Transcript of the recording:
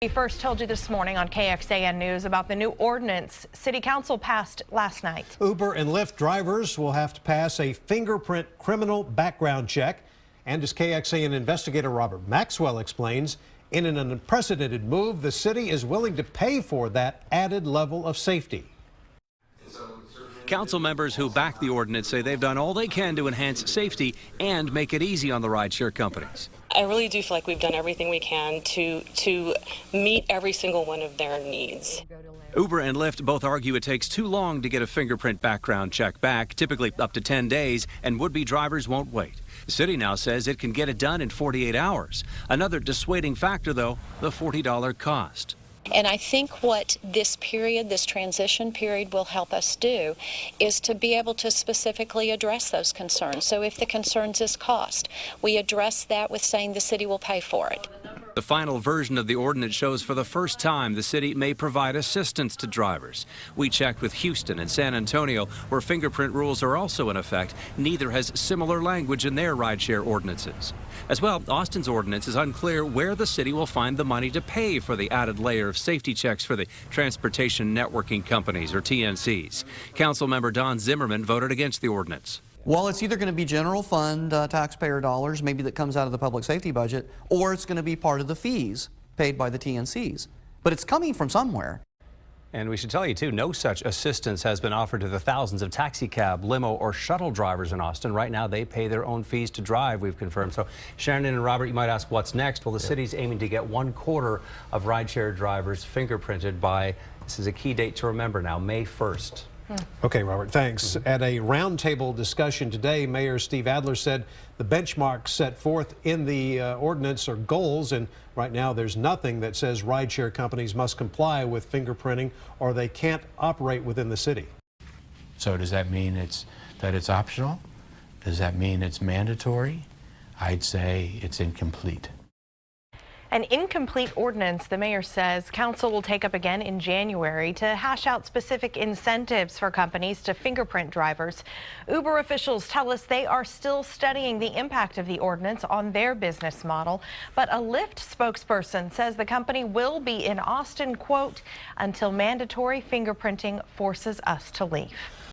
We first told you this morning on KXAN News about the new ordinance City Council passed last night. Uber and Lyft drivers will have to pass a fingerprint criminal background check. And as KXAN investigator Robert Maxwell explains, in an unprecedented move, the city is willing to pay for that added level of safety. Council members who back the ordinance say they've done all they can to enhance safety and make it easy on the rideshare companies. I really do feel like we've done everything we can to meet every single one of their needs. Uber and Lyft both argue it takes too long to get a fingerprint background check back, typically up to 10 days, and would-be drivers won't wait. The city now says it can get it done in 48 hours. Another dissuading factor, though, the $40 cost. And I think what this period, this transition period, will help us do is to be able to specifically address those concerns. So if the concerns is cost, we address that with saying the city will pay for it. The final version of the ordinance shows for the first time the city may provide assistance to drivers. We checked with Houston and San Antonio, where fingerprint rules are also in effect. Neither has similar language in their rideshare ordinances. As well, Austin's ordinance is unclear where the city will find the money to pay for the added layer of safety checks for the transportation networking companies, or TNCs. Councilmember Don Zimmerman voted against the ordinance. Well, it's either going to be general fund taxpayer dollars, maybe that comes out of the public safety budget, or it's going to be part of the fees paid by the TNCs. But it's coming from somewhere. And we should tell you, too, no such assistance has been offered to the thousands of taxi cab, limo, or shuttle drivers in Austin. Right now, they pay their own fees to drive, we've confirmed. So, Shannon and Robert, you might ask what's next. Well, the city's aiming to get 1/4 of rideshare drivers fingerprinted by, this is a key date to remember now, May 1st. Okay, Robert, thanks. At a roundtable discussion today, Mayor Steve Adler said the benchmarks set forth in the ordinance are goals, and right now there's nothing that says rideshare companies must comply with fingerprinting or they can't operate within the city. So does that mean that it's optional? Does that mean it's mandatory? I'd say it's incomplete. An incomplete ordinance, the mayor says council will take up again in January to hash out specific incentives for companies to fingerprint drivers. Uber officials tell us they are still studying the impact of the ordinance on their business model, but a Lyft spokesperson says the company will be in Austin, quote, until mandatory fingerprinting forces us to leave.